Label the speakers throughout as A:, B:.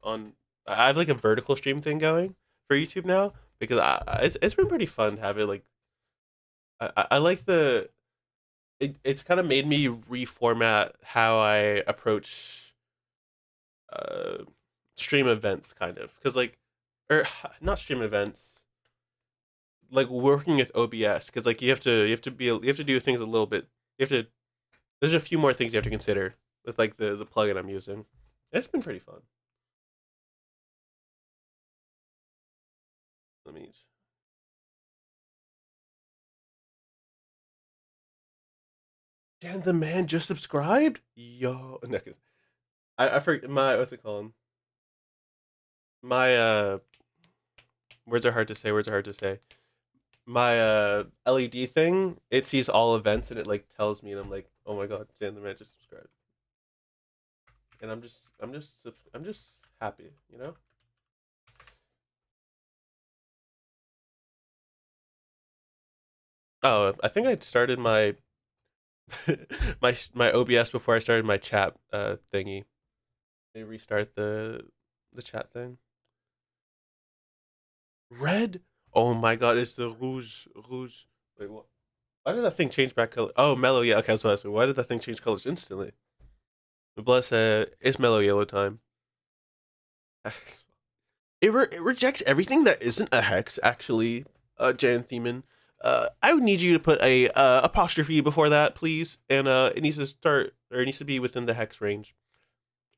A: on. I have like a vertical stream thing going for YouTube now because it's been pretty fun to have it. Like I like it's kind of made me reformat how I approach uh stream events kind of because like or not stream events like working with OBS because like you have to do things a little bit. You have to there's a few more things you have to consider with like the plugin I'm using. It's been pretty fun. Let me. Dan the man just subscribed. Yo, no, I forget my what's it called? My words are hard to say. Words are hard to say. My LED thing, it sees all events and it like tells me, and I'm like, oh my god, Dan the man just subscribed, and I'm just happy, you know. Oh, I think I started my my OBS before I started my chat thingy. They restart the chat thing. Red. Oh my god, it's the rouge. Wait, what? Why did that thing change back color? Oh, mellow. Yeah, okay, that's what I said. Why did that thing change colors instantly? Bless. It's mellow yellow time. It rejects everything that isn't a hex. Actually, Jan Theman. I would need you to put a apostrophe before that, please, and it needs to start or it needs to be within the hex range.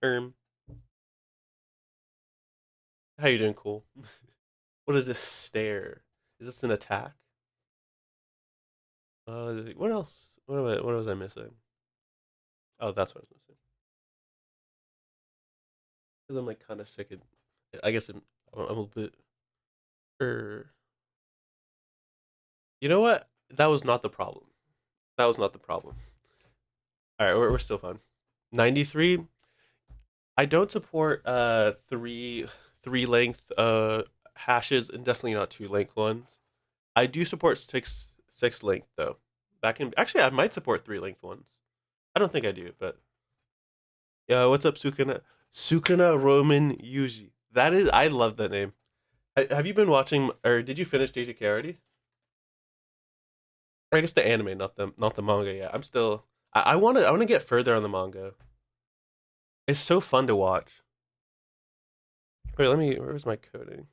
A: Um, how you doing? Cool. What is this stare? Is this an attack? What else? What was I missing? Oh, that's what I was missing. Because I'm like kind of sick. I guess I'm a bit. Er, you know what? That was not the problem. That was not the problem. All right, we're still fine. 93. I don't support three length hashes and definitely not two length ones. I do support six length though. That can actually I might support three length ones. I don't think I do, but yeah. What's up, Sukuna? Sukuna Roman Yuji. That is I love that name. Have you been watching or did you finish JJK already? Or I guess the anime, not the manga. Yeah, I'm still. I want to get further on the manga. It's so fun to watch. Wait, let me. Where's my coding?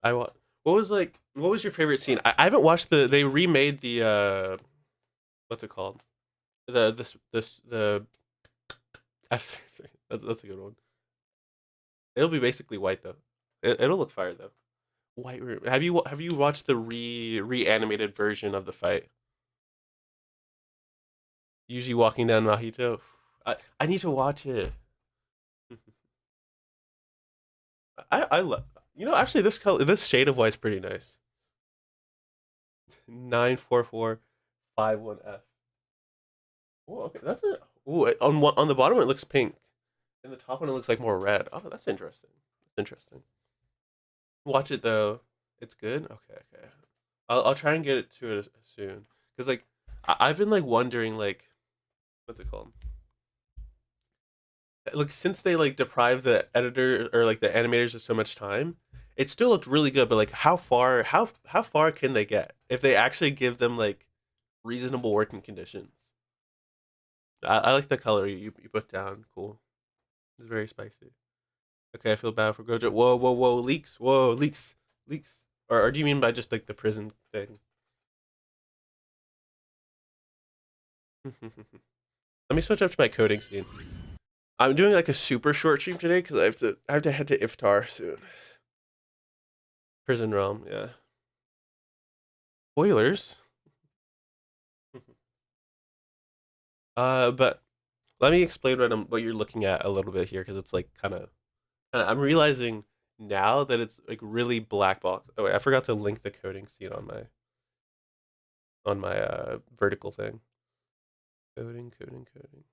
A: I want. What was like? What was your favorite scene? I haven't watched the. They remade the. What's it called? The. That's a good one. It'll be basically white though. It'll look fire though. White room. Have you watched the reanimated version of the fight? Usually walking down Mahito. I need to watch it. I love. You know, actually, this shade of white's pretty nice. 94451F. Oh, okay, that's it. Ooh, on the bottom it looks pink, and the top one it looks like more red. Oh, that's interesting. That's interesting. Watch it though. It's good. Okay, okay. I'll try and get it to it soon. Cause like I've been like wondering like what's it called? Like since they like deprive the editor or like the animators of so much time, it still looked really good. But like how far can they get if they actually give them like reasonable working conditions? I like the color you put down. Cool. It's very spicy. Okay, I feel bad for Gojo. Whoa, whoa, whoa, leaks. Whoa, leaks, leaks. Or do you mean by just like the prison thing? Let me switch up to my coding scene. I'm doing like a super short stream today because I have to head to Iftar soon. Prison Realm, yeah. Spoilers. But let me explain what you're looking at a little bit here because it's like kind of I'm realizing now that it's like really black box. Oh wait, I forgot to link the coding scene on my vertical thing. Coding, coding, coding.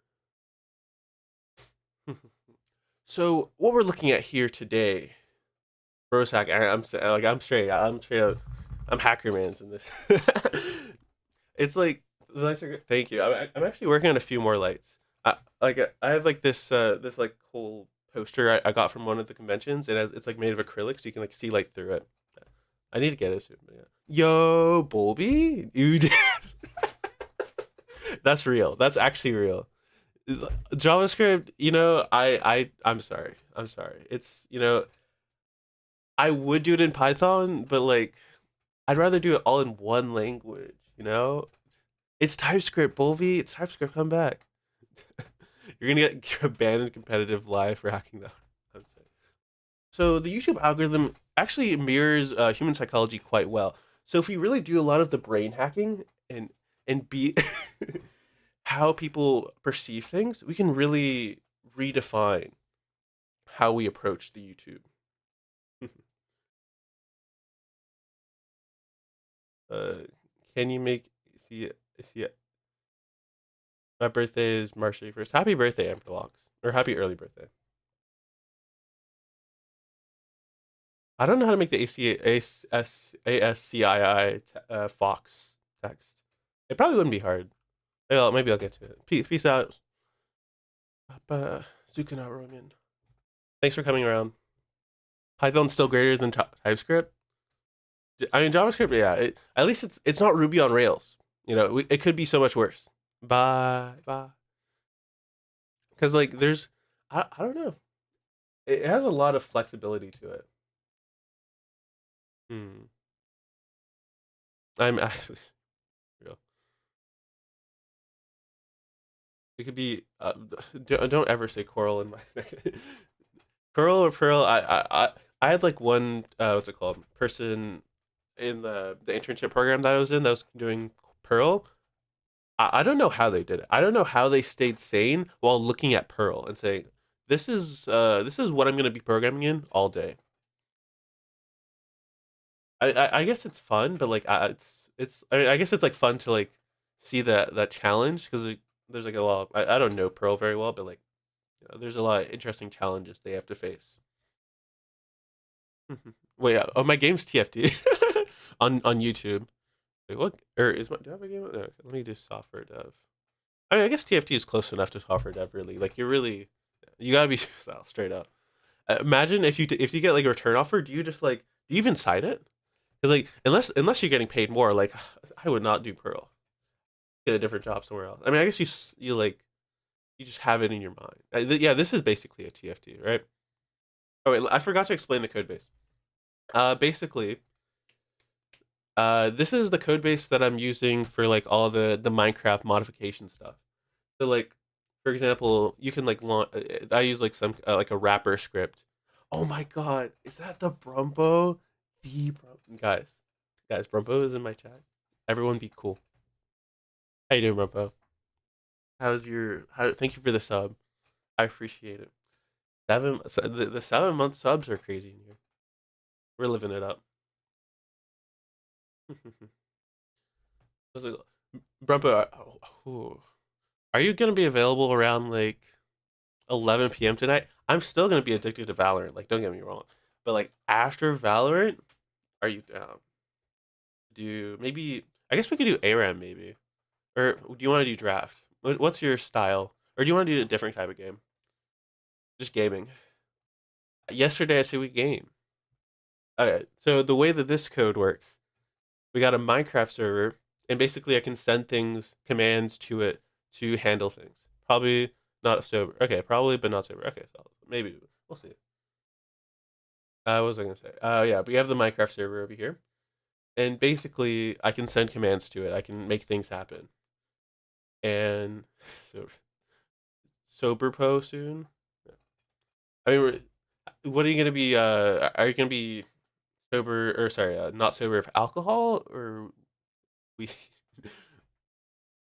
A: So what we're looking at here today, Brosack, I'm straight, I'm hacker man's in this. It's like thank you. I'm actually working on a few more lights. I have like this like cool poster I got from one of the conventions. It's like made of acrylic, so you can like see like through it. I need to get it soon. But yeah. Yo, Bolby, you just that's real. That's actually real. JavaScript, I'm sorry. I'm sorry. It's I would do it in Python, but like I'd rather do it all in one language. It's TypeScript, Bolby. It's TypeScript. Come back. You're gonna get banned in competitive live for hacking that. So the YouTube algorithm actually mirrors human psychology quite well. So if we really do a lot of the brain hacking and be how people perceive things, we can really redefine how we approach the YouTube. uh, can you make see my birthday is March 31st. Happy birthday, Amberlocks. Or happy early birthday. I don't know how to make the ASCII Fox text. It probably wouldn't be hard. Maybe I'll get to it. Peace out. Sukuna Roman. Thanks for coming around. Python's still greater than TypeScript. I mean JavaScript, yeah. At least it's not Ruby on Rails. It could be so much worse. Bye bye. Because like I don't know. It has a lot of flexibility to it. Hmm. I'm actually real. It could be. Don't ever say coral in my Pearl or Pearl. I had like one. What's it called? Person in the internship program that I was in that was doing Pearl. I don't know how they did it. I don't know how they stayed sane while looking at Pearl and saying, this is what I'm gonna be programming in all day." I guess it's fun, but like I guess it's like fun to like see that challenge because there's like a lot. I don't know Pearl very well, but like there's a lot of interesting challenges they have to face. Wait, oh my game's TFT on YouTube. Wait, what? Or do I have a game? No, let me do software dev. I mean, I guess TFT is close enough to software dev. Really, like you gotta be straight up. Imagine if you get like a return offer, do you just like do you even sign it? Because like unless you're getting paid more, like I would not do Pearl. Get a different job somewhere else. I mean, I guess you like you just have it in your mind. Yeah, this is basically a TFT, right? Oh wait, I forgot to explain the code base. Basically, this is the code base that I'm using for like all the Minecraft modification stuff. So like, for example, you can like launch. I use like some like a wrapper script. Oh my god, is that the Brumpo? Guys, Brumpo is in my chat. Everyone, be cool. How you doing, Brumpo? How's your? How? Thank you for the sub. I appreciate it. The 7 month subs are crazy in here. We're living it up. Was it, Brumpo, are you gonna be available around like 11 p.m. tonight? I'm still gonna be addicted to Valorant. Like, don't get me wrong, but like after Valorant, are you down? Do maybe? I guess we could do ARAM maybe, or do you want to do draft? What's your style? Or do you want to do a different type of game? Just gaming. Yesterday I said we game. Okay, so the way that this code works, we got a Minecraft server, and basically I can send commands to it to handle things. Probably not sober. Okay, probably, but not sober. Okay, so maybe we'll see. What was I gonna say? Yeah, we have the Minecraft server over here, and basically I can send commands to it. I can make things happen. And so sober po soon. I mean, what are you gonna be? Are you gonna be sober or sorry, not sober of alcohol or we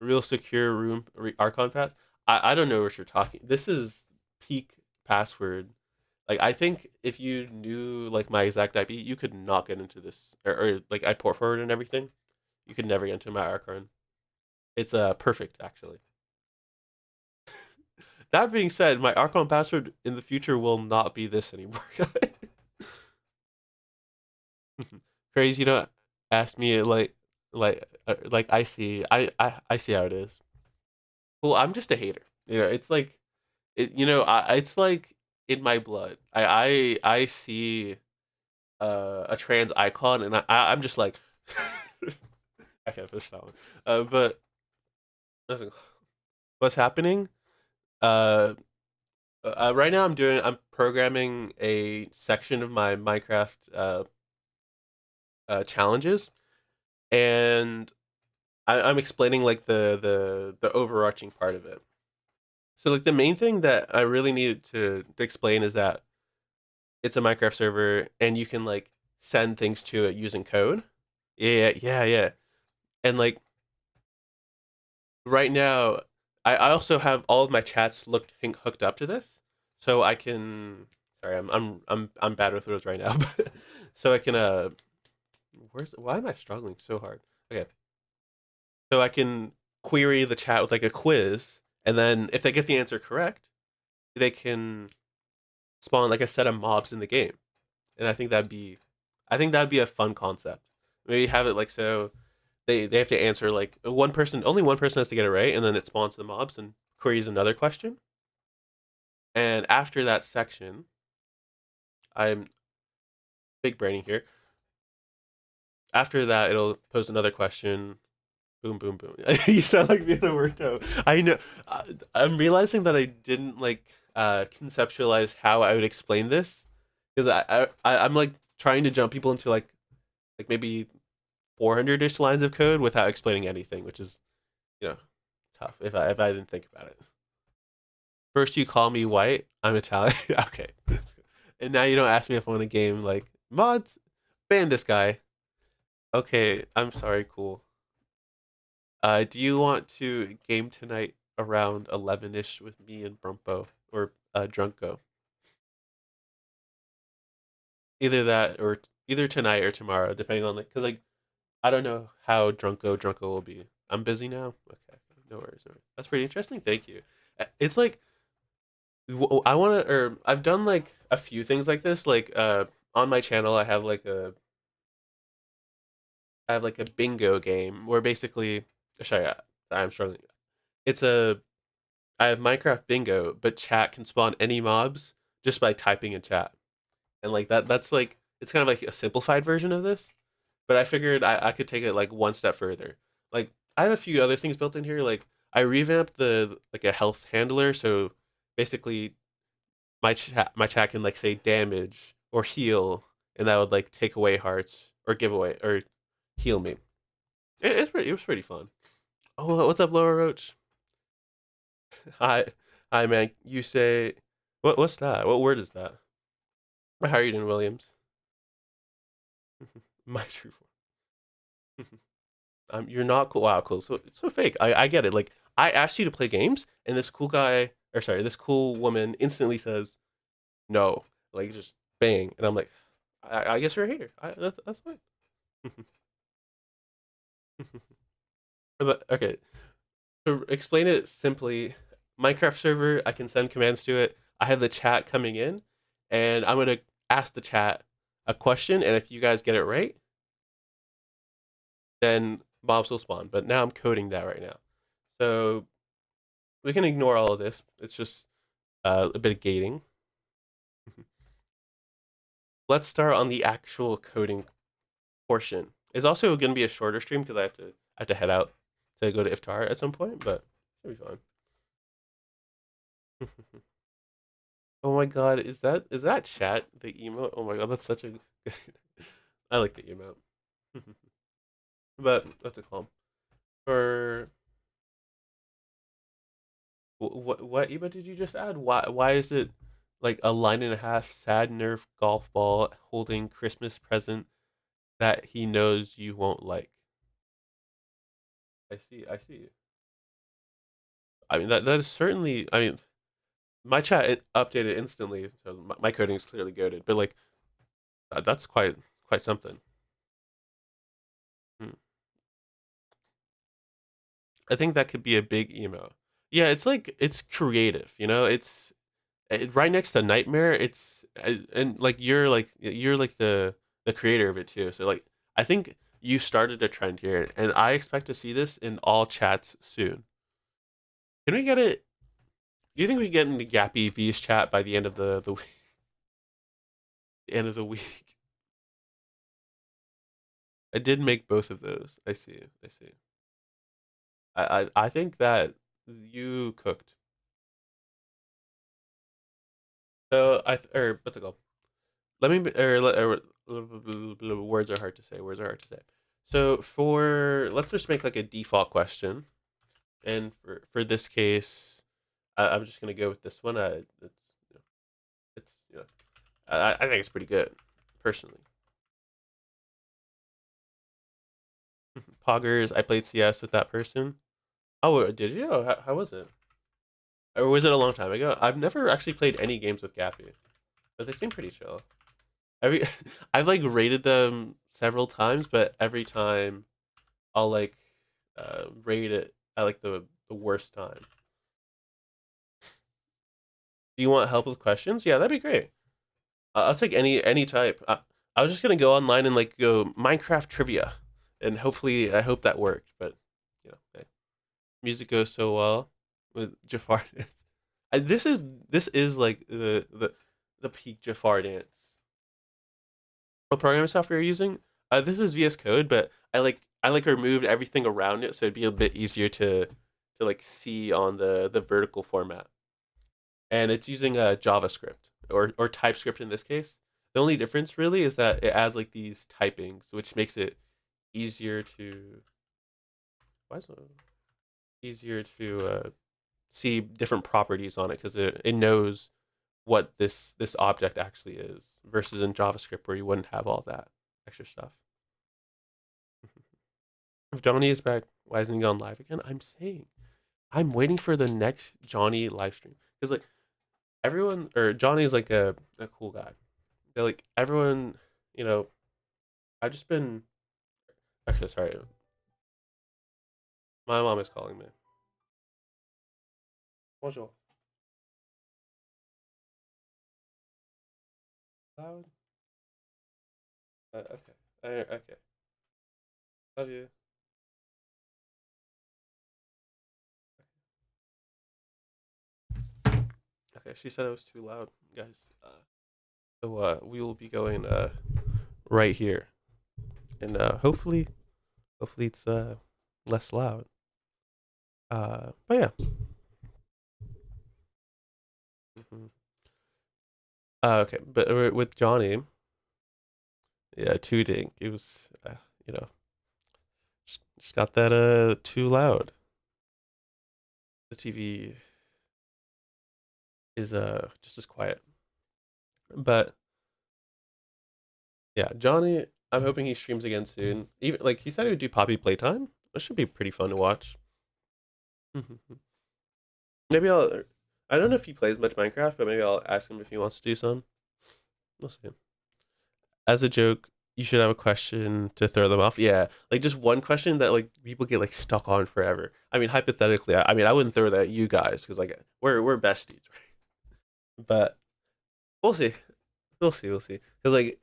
A: real secure room Archon pass? I don't know what you're talking. This is peak password. Like I think if you knew like my exact IP, you could not get into this or like I port forward and everything. You could never get into my Archon. It's perfect actually. That being said, my Archon password in the future will not be this anymore. Crazy, you know. Ask me like I see I see how it is. Well, I'm just a hater. It's like it's like in my blood. I see a trans icon, and I'm just like, I can't finish that one. But listen, what's happening? Uh, right now I'm programming a section of my Minecraft challenges, and I'm explaining like the overarching part of it. So like the main thing that I really needed to explain is that it's a Minecraft server, and you can like send things to it using code. Yeah, yeah, yeah. And like right now, I also have all of my chats hooked up to this, so I can. Sorry, I'm bad with words right now, but so I can where's why am I struggling so hard? Okay, so I can query the chat with like a quiz, and then if they get the answer correct, they can spawn like a set of mobs in the game, and I think that'd be a fun concept. Maybe have it like so they have to answer like only one person has to get it right, and then it spawns the mobs and queries another question. And after that section, I'm big braining here. After that, it'll pose another question. Boom, boom, boom. You sound like me in a workout. I know. I'm realizing that I didn't like conceptualize how I would explain this because I'm like trying to jump people into like maybe 400-ish lines of code without explaining anything, which is you know tough if I didn't think about it. First, you call me white. I'm Italian. Okay. And now you don't ask me if I want a game like mods. Ban this guy. Okay, I'm sorry. Cool. Do you want to game tonight around 11-ish with me and Brumpo or Drunko? Either that or either tonight or tomorrow, depending on like, cause like I don't know how Drunko will be. I'm busy now. Okay, no worries. No worries. That's pretty interesting. Thank you. It's like I want to, or I've done like a few things like this. Like on my channel, I have like a bingo game where basically, sorry, I'm struggling. It's a I have Minecraft bingo, but chat can spawn any mobs just by typing in chat, and like that's like it's kind of like a simplified version of this. But I figured I could take it like one step further. Like I have a few other things built in here. Like I revamped the like a health handler, so basically my chat can like say damage or heal, and that would like take away hearts or give away or heal me. It was pretty fun. Oh, what's up, Laura Roach? Hi, hi, man. You say what's that? What word is that? How are you doing, Williams? My true form. You're not cool. Wow, cool. So it's so fake. I get it. Like I asked you to play games, and this cool guy, or sorry, this cool woman instantly says no. Like just bang, and I'm like, I guess you're a hater. That's fine. But okay, to explain it simply, Minecraft server, I can send commands to it. I have the chat coming in, and I'm gonna ask the chat a question, and if you guys get it right, then mobs will spawn. But now I'm coding that right now, so we can ignore all of this. It's just a bit of gating. Let's start on the actual coding portion. It's also going to be a shorter stream because I have to head out to go to Iftar at some point, but it'll be fun. Oh my god, is that chat the emote? Oh my god, that's such a good. I like the emote. But what's it called? For what emote did you just add? Why is it like a line and a half sad nerf golf ball holding Christmas present that he knows you won't like? I see. I see. I mean that is certainly. I mean my chat updated instantly, so my coding is clearly goaded. But like that's quite something. Hmm. I think that could be a big emo. Yeah, it's like it's creative. Right next to Nightmare. And like you're like the creator of it too. So like I think you started a trend here, and I expect to see this in all chats soon. Can we get it? Do you think we can get into Gappy V's chat by the end of the end of the week? I did make both of those. I see. I see. I think that you cooked. So or what's it called? Let me words are hard to say. Words are hard to say. So for let's just make like a default question, and for this case, I'm just gonna go with this one. It's I think it's pretty good, personally. Poggers. I played CS with that person. Oh, did you? Oh, how was it? Or was it a long time ago? I've never actually played any games with Gappy, but they seem pretty chill. Every I've like rated them several times, but every time I'll like rate it at like the worst time. Do you want help with questions? Yeah, that'd be great. I'll take any type. I was just gonna go online and like go Minecraft trivia, and hopefully I hope that worked. But okay. Music goes so well with Jafar. This is like the peak Jafar dance. What programming software you're using? This is VS Code, but I like removed everything around it so it'd be a bit easier to like see on the vertical format. And it's using JavaScript or TypeScript in this case. The only difference really is that it adds like these typings, which makes it easier to why is it easier to see different properties on it because it knows what this object actually is versus in JavaScript where you wouldn't have all that extra stuff. If Johnny is back, why isn't he on live again? I'm saying I'm waiting for the next Johnny live stream because like everyone or Johnny is like a cool guy. They're like everyone, you know. I've just been okay. Sorry, my mom is calling me. Bonjour. Loud. Okay. Okay. Love you. Okay. She said it was too loud, guys. So we will be going right here, and hopefully it's less loud. But yeah. Hmm. Okay, but with Johnny, yeah, tooting. It was you know just got that too loud. The TV is just as quiet, but yeah, Johnny. I'm hoping he streams again soon. Even like he said he would do Poppy Playtime. That should be pretty fun to watch. Maybe I'll. I don't know if he plays much Minecraft, but maybe I'll ask him if he wants to do some. We'll see. As a joke, you should have a question to throw them off. Yeah, like just one question that like people get like stuck on forever. I mean, hypothetically, I mean, I wouldn't throw that at you guys because like we're besties, right? But we'll see, we'll see. Because like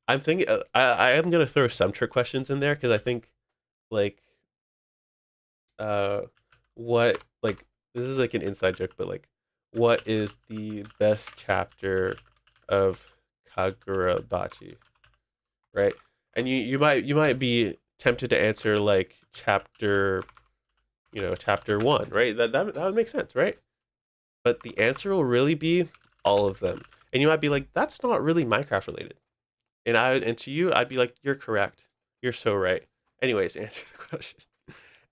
A: I'm thinking, I am gonna throw some trick questions in there because I think like uh what like this is like an inside joke, but like what is the best chapter of Kagurabachi? Right? And you might be tempted to answer like chapter 1, right? That would make sense, right? But the answer will really be all of them. And you might be like, that's not really Minecraft related. And to you, I'd be like, you're correct. You're so right. Anyways, answer the question.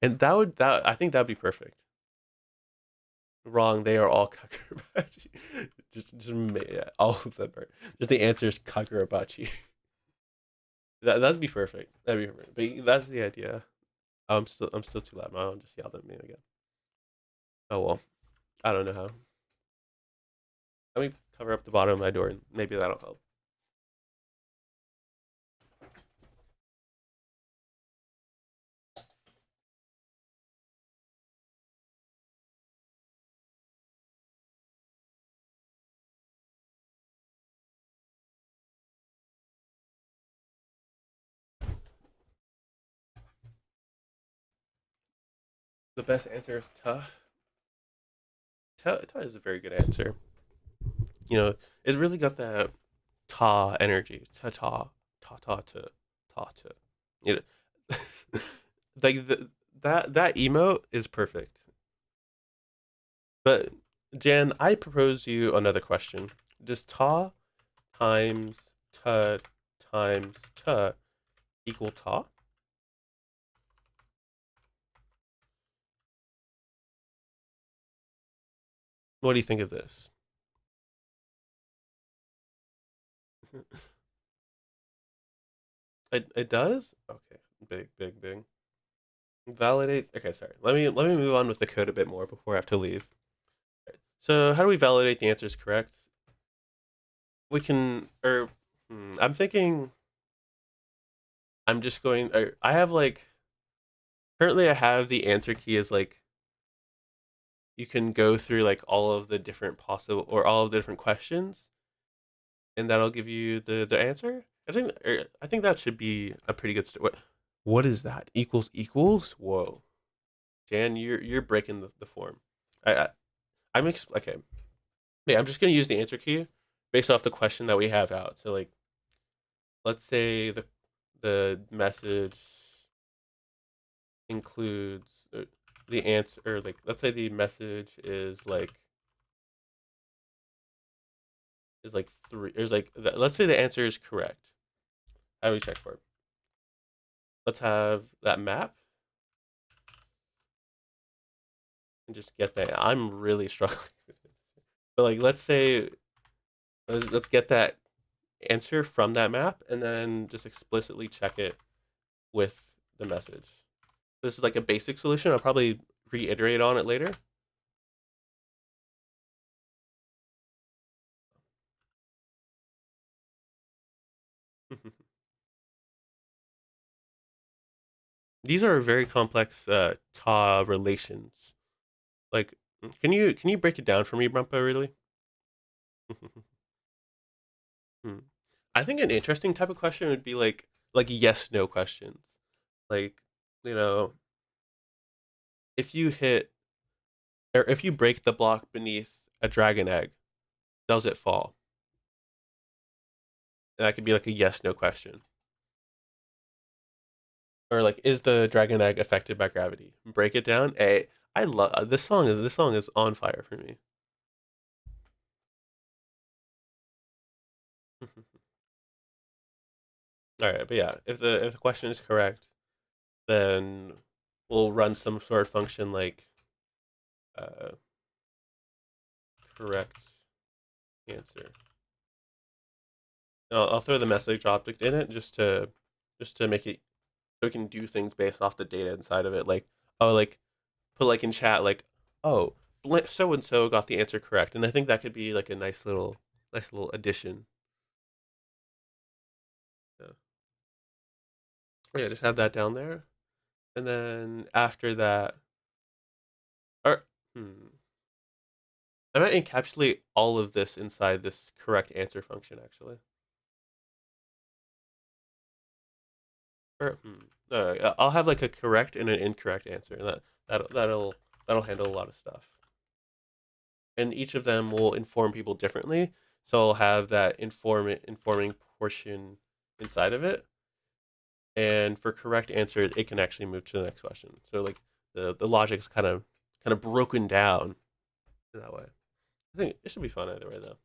A: And that I think that'd be perfect. Wrong. They are all Kagurabachi. Yeah, all of them are. Just the answer is Kagurabachi. That'd be perfect. That'd be perfect. But that's the idea. I'm still too loud. My mom just yelled at me again. Oh well. I don't know how. Let me cover up the bottom of my door and maybe that'll help. The best answer is tough. Ta is a very good answer. You know, it really got that ta energy. Ta ta ta ta ta ta ta. You know, like that emote is perfect. But Jan, I propose you another question. Does ta times ta times ta equal ta? What do you think of this? It does? Okay. Big, big, big. Validate. Okay, sorry. Let me move on with the code a bit more before I have to leave. So how do we validate the answer is correct? We can, or I'm thinking I'm just going. Or I have like currently I have the answer key as like you can go through like all of the different possible or all of the different questions, and that'll give you the answer. I think that should be a pretty good start. What is that? Equals equals? Whoa, Jan, you're breaking the form. I okay. Yeah, I'm just gonna use the answer key based off the question that we have out. So like, let's say the message includes the answer, or like, let's say the message is like three. There's like, let's say the answer is correct. How do we check for it? Let's have that map and just get that. I'm really struggling. But like, let's say let's get that answer from that map and then just explicitly check it with the message. This is like a basic solution. I'll probably reiterate on it later. These are very complex TA relations. Like, can you break it down for me, Brumpa? Really? Hmm. I think an interesting type of question would be like yes no questions. Like, you know, if you hit or if you break the block beneath a dragon egg, does it fall? And that could be like a yes no question. Or like, is the dragon egg affected by gravity? Break it down. A. I love this song is on fire for me. All right, but yeah, if the question is correct, then we'll run some sort of function like uh, correct answer. And I'll throw the message object in it just to make it so we can do things based off the data inside of it. Like, oh, like put like in chat like, oh, so and so got the answer correct, and I think that could be like a nice little addition. Yeah, yeah, just have that down there, and then after that, or I might encapsulate all of this inside this correct answer function actually. Or I'll have like a correct and an incorrect answer, and that'll handle a lot of stuff. And each of them will inform people differently. So I'll have that informing portion inside of it. And for correct answer, it can actually move to the next question. So like the logic's kind of broken down in that way. I think it should be fun either way though.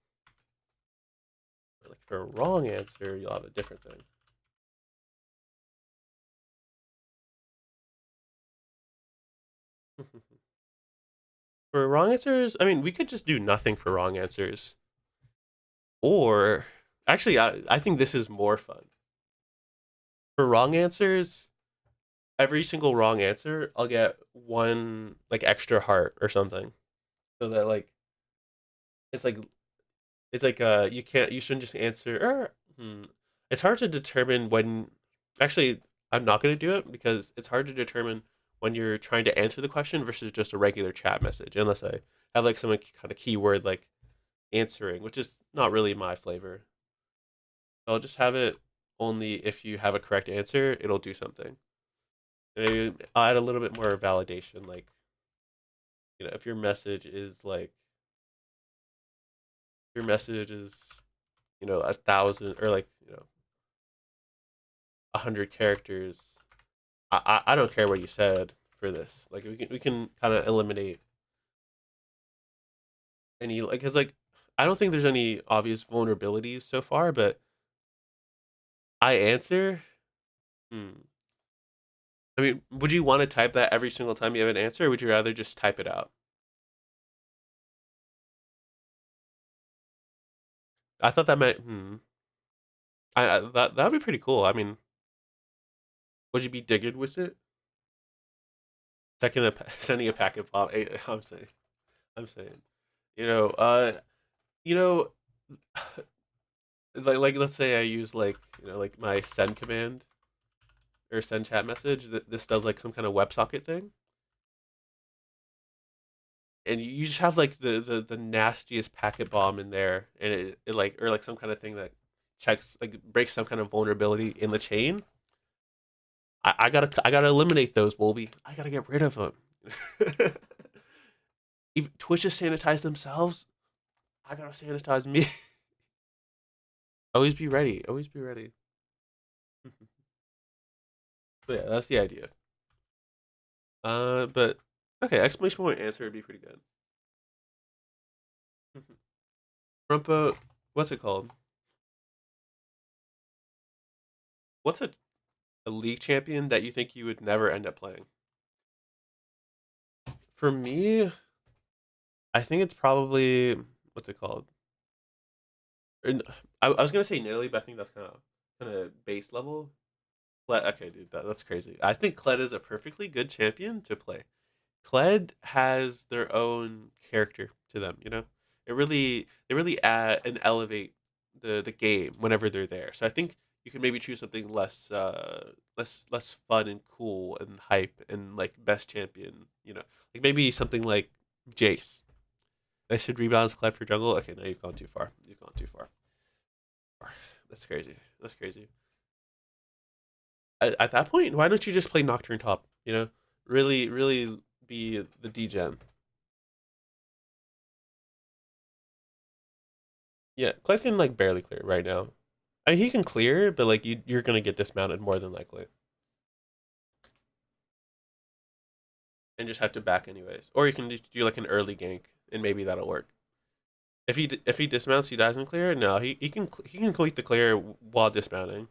A: Like for a wrong answer, you'll have a different thing. For wrong answers, I mean, we could just do nothing for wrong answers. Or actually, I think this is more fun. For wrong answers, every single wrong answer, I'll get one like extra heart or something. So that like it's like you shouldn't just answer. It's hard to determine when. Actually, I'm not going to do it because it's hard to determine when you're trying to answer the question versus just a regular chat message. Unless I have like some kind of keyword like answering, which is not really my flavor. I'll just have it only if you have a correct answer, it'll do something. Maybe I'll add a little bit more validation, like if your message is like your message is, 1,000 or like, 100 characters. I don't care what you said for this. Like we can kind of eliminate any like cuz like I don't think there's any obvious vulnerabilities so far, but I answer. Hmm. I mean, would you want to type that every single time you have an answer, or would you rather just type it out? I thought that meant. That'd be pretty cool. I mean, would you be digging with it? Sending a packet bomb. I'm saying. You know, you know, like let's say I use like like my send command or send chat message. That this does like some kind of WebSocket thing, and you just have like the nastiest packet bomb in there, and it like or like some kind of thing that checks like breaks some kind of vulnerability in the chain. I gotta eliminate those, Wolby. I gotta get rid of them. Even Twitch has sanitized themselves. I gotta sanitize me. Always be ready. Always be ready. But yeah, that's the idea. But okay, exclamation point answer would be pretty good. Rumpo, what's it called? What's a league champion that you think you would never end up playing? For me, I think it's probably what's it called? I was gonna say Nidalee, but I think that's kind of base level. Okay, dude, that's crazy. I think Kled is a perfectly good champion to play. Kled has their own character to them, they really add and elevate the game whenever they're there. So I think you can maybe choose something less fun and cool and hype and like best champion, like maybe something like Jace. I should rebalance Kled for jungle. Okay, now you've gone too far. You've gone too far. That's crazy. That's crazy. At that point, why don't you just play Nocturne top? Really, really be the degen. Yeah, Clive can like barely clear right now. I mean, he can clear, but like you're gonna get dismounted more than likely, and just have to back anyways. Or you can just do like an early gank, and maybe that'll work. If he dismounts, he dies in clear. No, he can complete the clear while dismounting.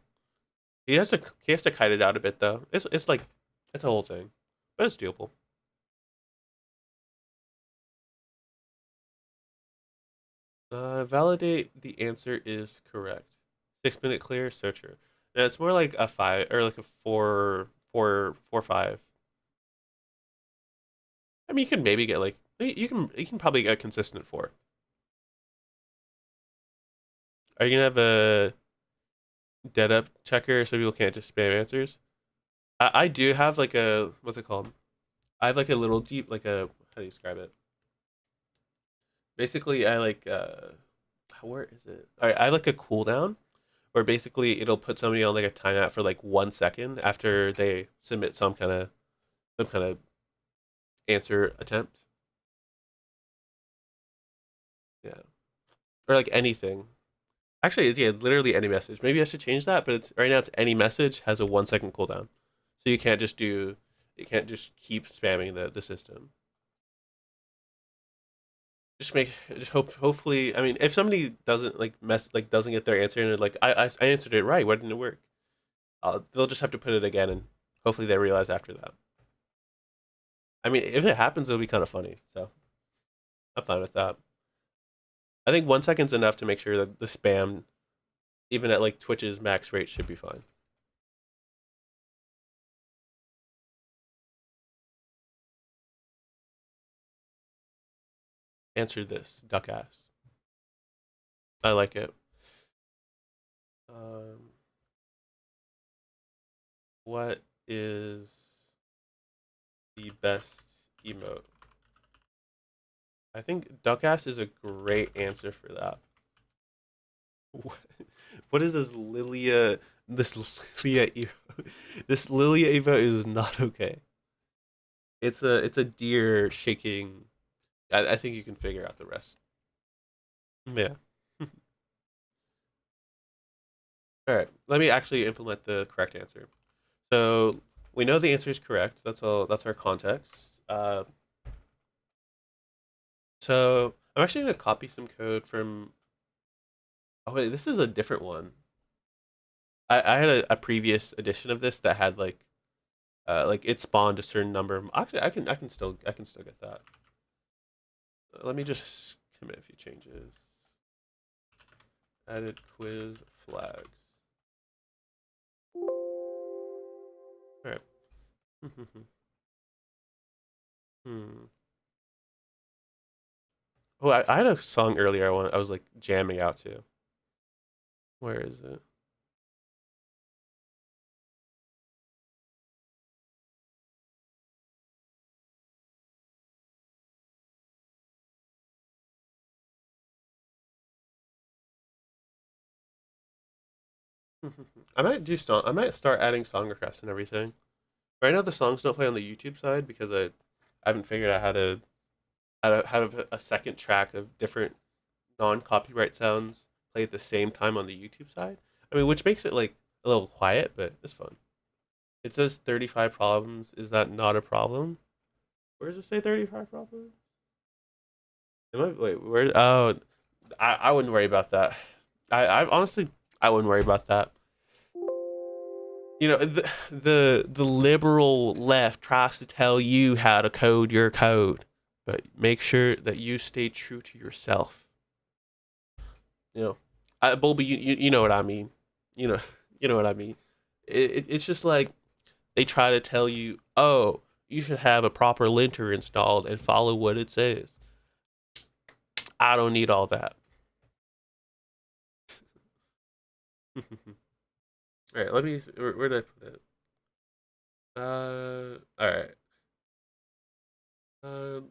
A: He has to kite it out a bit though. It's like it's a whole thing, but it's doable. Validate the answer is correct. 6 minute clear, searcher. No, it's more like a five or like a four, 5. I mean, you can maybe get like you can probably get a consistent 4. Are you gonna have a dead up checker so people can't just spam answers? I do have like a what's it called? I have like a little deep like a how do you describe it? Basically, I like where is it? All right, I have like a cooldown where basically it'll put somebody on like a timeout for like 1 second after they submit some kind of answer attempt. Yeah, or like anything. Actually, it's, yeah, literally any message. Maybe I should change that, but it's right now it's any message has a 1 second cooldown, so you can't just keep spamming the system. Just hopefully. I mean, if somebody doesn't doesn't get their answer and they're like I answered it right, why didn't it work? They'll just have to put it again, and hopefully they realize after that. I mean, if it happens, it'll be kind of funny. So I'm fine with that. I think 1 second's enough to make sure that the spam, even at like Twitch's max rate, should be fine. Answer this, duck ass. I like it. Um, what is the best emote? I think duck ass is a great answer for that. What, what is this Lilia? This Lilia emote? This Lilia emote is not okay. It's a deer shaking. I think you can figure out the rest. Yeah. All right, let me actually implement the correct answer. So we know the answer is correct. That's all. That's our context. So I'm actually gonna copy some code from. Oh wait, this is a different one. I had a previous edition of this that had like it spawned a certain number. Actually, I can still get that. Let me just commit a few changes. Added quiz flags. All right. hmm. Oh, I had a song earlier. I was like jamming out to. Where is it? I might do song. I might start adding song requests and everything. Right now, the songs don't play on the YouTube side because I haven't figured out how to have a second track of different non-copyright sounds play at the same time on the YouTube side. I mean, which makes it like a little quiet, but it's fun. It says 35 problems. Is that not a problem? Where does it say 35 problems? Wait, where? Oh, I wouldn't worry about that. I honestly I wouldn't worry about that. The liberal left tries to tell you how to code your code, but make sure that you stay true to yourself. You know, Bulby, you know what I mean. You know you know what I mean. It's just like they try to tell you, oh, you should have a proper linter installed and follow what it says. I don't need all that. All right, let me. Where did I put it? All right. Um,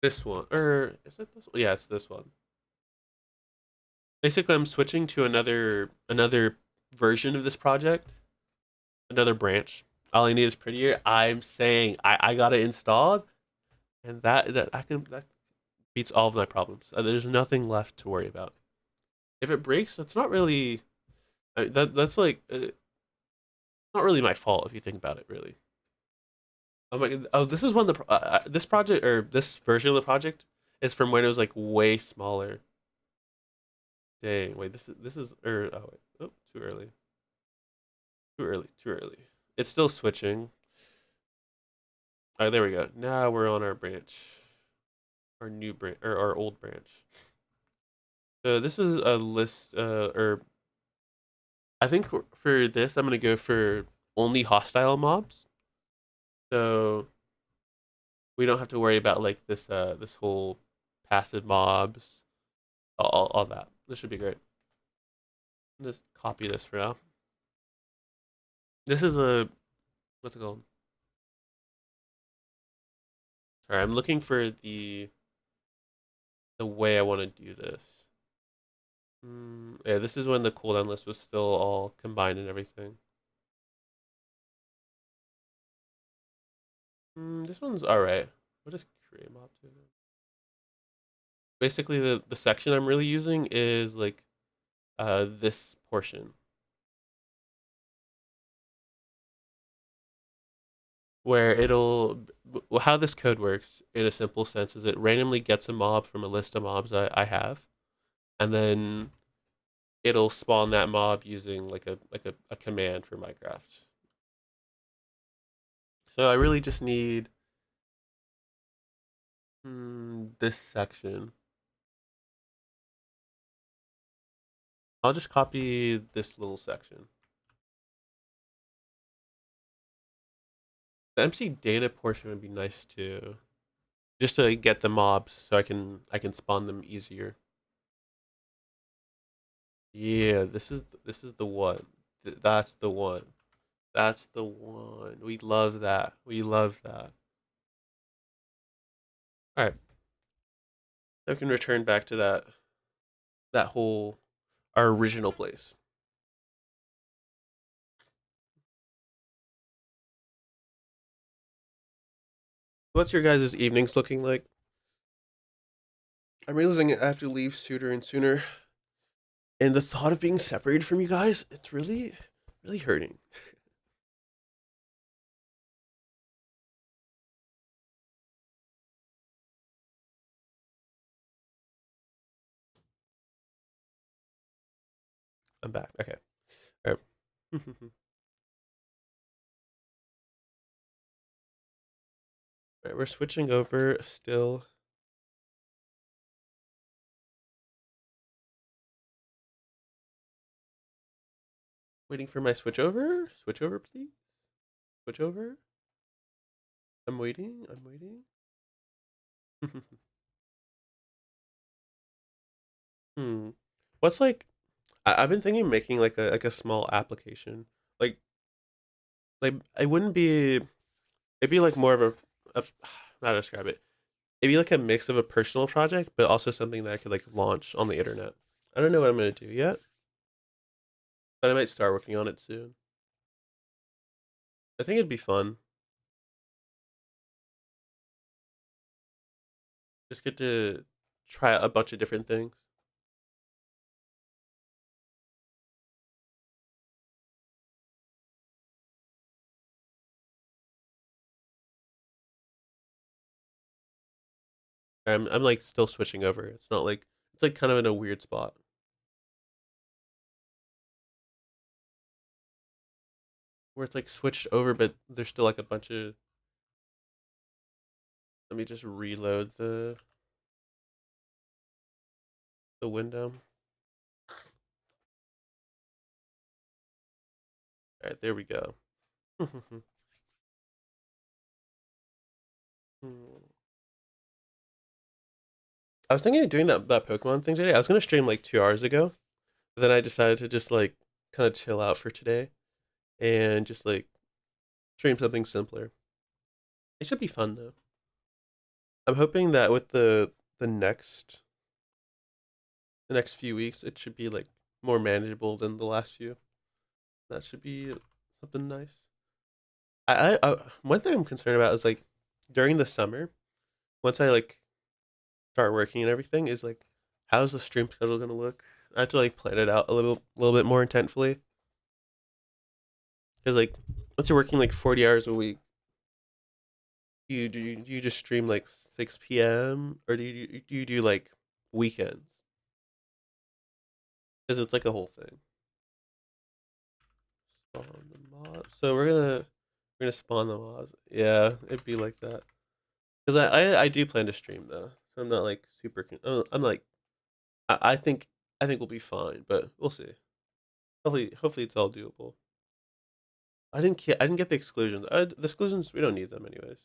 A: this one, or is it this one? Yeah, it's this one. Basically, I'm switching to another version of this project, another branch. All I need is prettier. I'm saying I got it installed, and that beats all of my problems. There's nothing left to worry about. If it breaks, that's not really that's like not really my fault if you think about it. Really. Oh my! Oh, this is when this project or this version of the project is from when it was like way smaller. Dang! Wait, this is oh wait, oh too early, too early, too early. It's still switching. All right, there we go. Now we're on our branch, our new branch or our old branch. So this is a list, or I think for this I'm gonna go for only hostile mobs. So we don't have to worry about like this whole passive mobs, all that. This should be great. Just copy this for now. This is a what's it called? All right, I'm looking for the way I want to do this. Yeah, this is when the cooldown list was still all combined and everything. This one's all right. What does create mob do? Basically, the section I'm really using is like this portion where how this code works in a simple sense is it randomly gets a mob from a list of mobs I have, and then it'll spawn that mob using like a command for Minecraft. So I really just need this section. I'll just copy this little section. The MC data portion would be nice too, just to get the mobs so I can spawn them easier. Yeah, this is the one. That's the one. That's the one. We love that. We love that. All right, I can return back to that whole our original place. What's your guys' evenings looking like? I'm realizing I have to leave sooner and sooner. And the thought of being separated from you guys, it's really, really hurting. I'm back. Okay. All right. All right, we're switching over still. Waiting for my switch over. Switch over, please. Switch over. I'm waiting. I'm waiting. hmm. What's like? I've been thinking of making like a small application. Like like it wouldn't be. It'd be like more of a how to describe it. It'd be like a mix of a personal project, but also something that I could like launch on the internet. I don't know what I'm gonna do yet, but I might start working on it soon. I think it'd be fun. Just get to try out a bunch of different things. I'm like still switching over. It's not like it's like kind of in a weird spot where it's like switched over, but there's still like a bunch of. Let me just reload the window. All right, there we go. I was thinking of doing that Pokemon thing today. I was gonna stream like 2 hours ago, but then I decided to just like kind of chill out for today and just like stream something simpler. It should be fun though. I'm hoping that with the next few weeks, it should be like more manageable than the last few. That should be something nice. One thing I'm concerned about is like during the summer, once I like start working and everything, is like how's the stream schedule gonna look? I have to like plan it out a little bit more intentfully because like once you're working like 40 hours a week, do you just stream like 6 p.m. or do you do like weekends? Because it's like a whole thing. Spawn the mod. So we're gonna spawn the mods. Yeah, it'd be like that. Because I do plan to stream though, so I'm not like super. I'm like I think we'll be fine, but we'll see. Hopefully it's all doable. I didn't get the exclusions. The exclusions we don't need them anyways.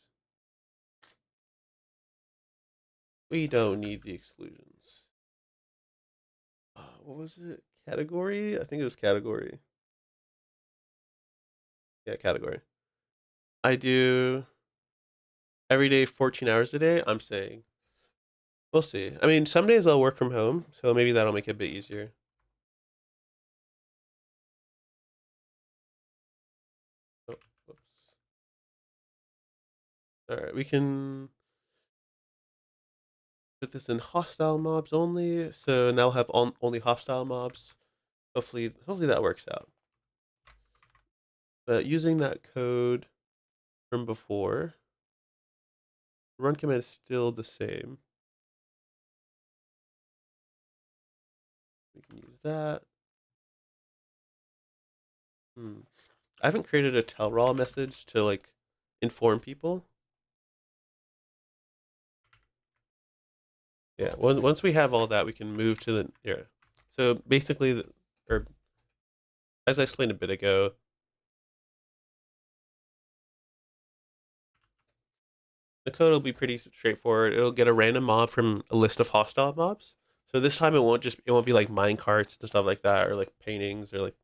A: We don't need the exclusions. What was it? Category? I think it was category. Yeah, category. I do every day 14 hours a day. I'm saying we'll see. I mean, some days I'll work from home, so maybe that'll make it a bit easier. Oh, whoops. All right, we can put this in hostile mobs only. So now we'll have only hostile mobs. Hopefully that works out. But using that code from before, run command is still the same. We can use that. I haven't created a tell raw message to like inform people. Yeah, once we have all that, we can move to the yeah. So basically, or as I explained a bit ago, the code will be pretty straightforward. It'll get a random mob from a list of hostile mobs. So this time it won't be like mine carts and stuff like that, or like paintings or like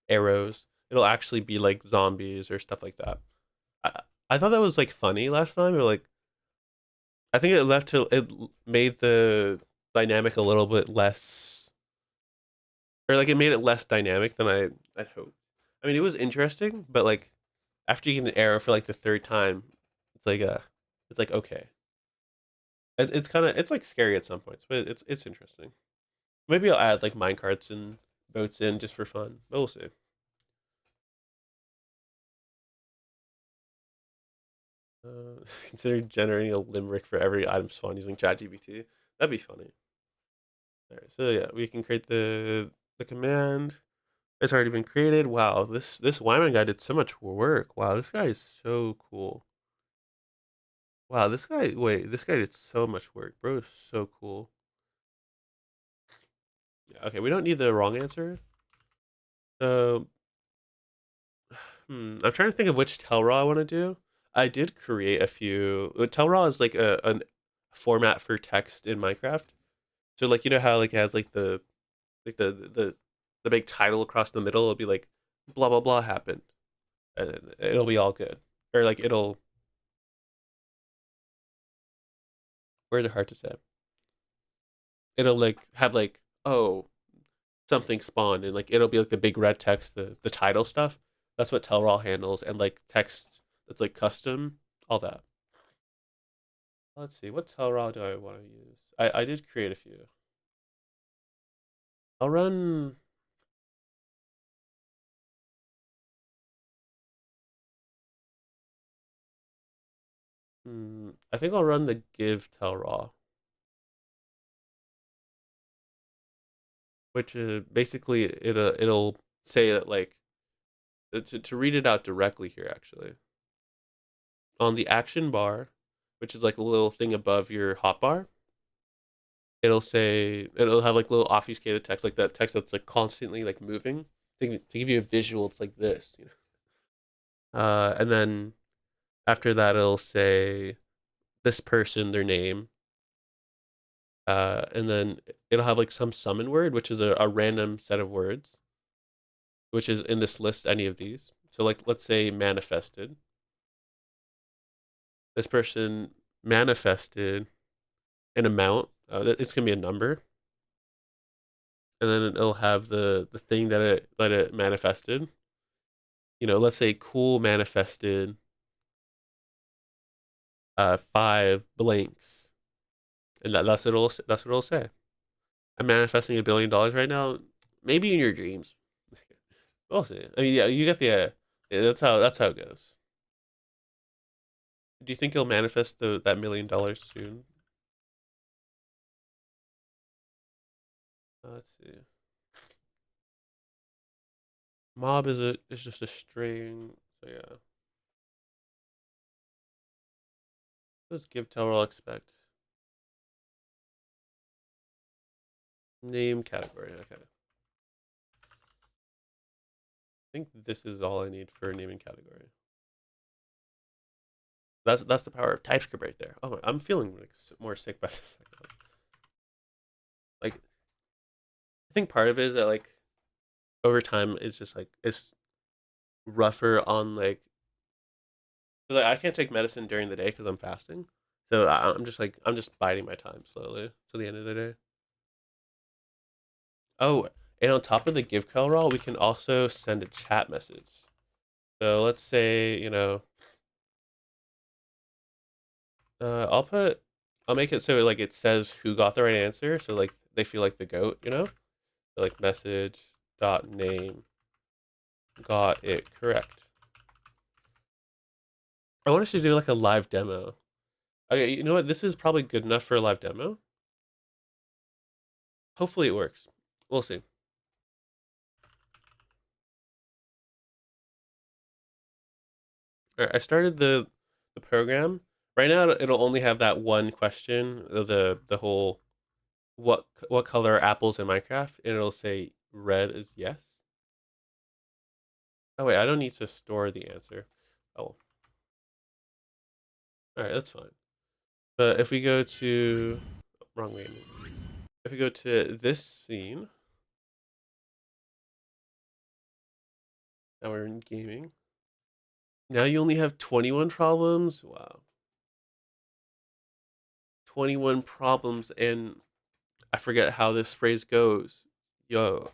A: arrows. It'll actually be like zombies or stuff like that. I I thought that was like funny last time, or like I think it made the dynamic a little bit less, or like it made it less dynamic than I'd hoped. I mean, it was interesting, but like after you get an arrow for like the third time, it's like it's like okay. It's kind of it's like scary at some points, but it's interesting. Maybe I'll add like minecarts and boats in just for fun. But we'll see. Consider generating a limerick for every item spawn using ChatGPT. That'd be funny. All right, so yeah, we can create the command. It's already been created. Wow, this Wyman guy did so much work. Wow, this guy is so cool. Wow, this guy. Wait, this guy did so much work, bro. Is so cool. Yeah, okay, we don't need the wrong answer. So, I'm trying to think of which Telraw I want to do. I did create a few. Telraw is like a format for text in Minecraft. So like you know how like it has like the big title across the middle. It'll be like blah blah blah happened, and it'll be all good. Or like it'll. Where's it hard to say? It'll like have like oh something spawned and like it'll be like the big red text, the title stuff. That's what Telraw handles and like text that's like custom, all that. Let's see, what Telraw do I want to use? I did create a few. I'll run. I think I'll run the give Telraw, which basically it'll say that like to read it out directly here actually on the action bar, which is like a little thing above your hotbar. It'll have like little obfuscated text like that text that's like constantly like moving to give you a visual. It's like this, you know. And then after that, it'll say this person, their name, and then it'll have like some summon word, which is a random set of words, which is in this list. Any of these. So like let's say manifested. This person manifested an amount. It's gonna be a number, and then it'll have the thing that it manifested. You know, let's say cool manifested 5 blanks, and that's what it'll say. I'm manifesting $1 billion right now. Maybe in your dreams. We'll see. I mean, yeah, you get the. Yeah, that's how it goes. Do you think you'll manifest that $1 million soon? Let's see. Mob is just a string. So yeah. Let's give Telrel expect name category. Okay. I think this is all I need for naming category. That's the power of TypeScript right there. Oh, I'm feeling like more sick by this. Like I think part of it is that like over time it's just like it's rougher on like 'cause, like I can't take medicine during the day because I'm fasting. So I'm just like I'm just biding my time slowly to the end of the day. Oh, and on top of the give call roll, we can also send a chat message. So let's say I'll make it so like it says who got the right answer, so like they feel like the goat, you know. So, like message dot name got it correct. I want us to do like a live demo. Okay, you know what? This is probably good enough for a live demo. Hopefully it works. We'll see. All right, I started the program. Right now it'll only have that one question, the whole what color are apples in Minecraft, and it'll say red is yes. Oh wait, I don't need to store the answer. Oh, all right, that's fine. But if we go to wrong way, if we go to this scene, now we're in gaming. Now you only have 21 problems. Wow, 21 problems, and I forget how this phrase goes. Yo,